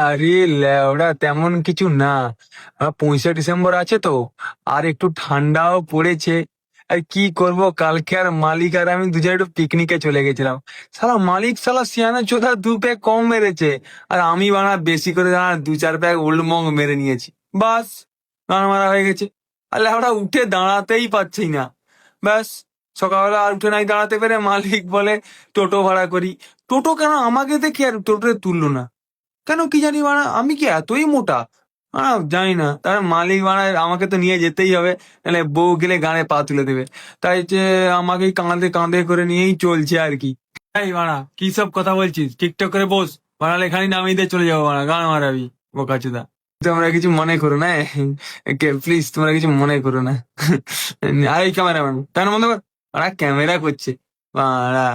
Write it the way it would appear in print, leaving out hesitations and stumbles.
আরে ল্যাওড়া তেমন কিছু না। 5ই ডিসেম্বর আছে তো, আর একটু ঠান্ডাও পড়েছে। আর কি করব, কালকে আর মালিক আর আমি দুজন একটু পিকনিকে চলে গেছিলাম। শালা মালিক শালা সিয়ানা চোদা 2 প্যাক কম মেরেছে, আর আমি বানা বেশি করে 2-4 প্যাক ওল্ড মং মেরে নিয়েছি। বাস, গান মারা হয়ে গেছে। আর ল্যাওড়া উঠে দাঁড়াতেই পারছি না। ব্যাস, সকালবেলা আর উঠে নাই দাঁড়াতে পেরে মালিক বলে টোটো ভাড়া করি। টোটো কেন আমাকে দেখে আর টোটোতে তুললো না, কেন কি জানি বাড়া, আমি কি এতই মোটা? জানি না, তার মালিক বাড়ায় আমাকে তো নিয়ে যেতেই হবে, নাহলে বউ গেলে গানে পা তুলে দেবে। তাই যে আমাকেই কাঁধে কাঁধে করে নিয়েই চলছে আর কি। এই বাড়া, কি সব কথা বলছিস? ঠিকঠাক করে বস, বাড়ালে এখানে নামিয়ে দিয়ে চলে যাবো, বাড়া গান মারাবি বোকাচোদা। তোমরা কিছু মনে করো না, প্লিজ তোমরা কিছু মনে করো না। আর এই ক্যামেরাম্যান, কেন বন্ধ কর, বাড়া ক্যামেরা করছে বাড়া।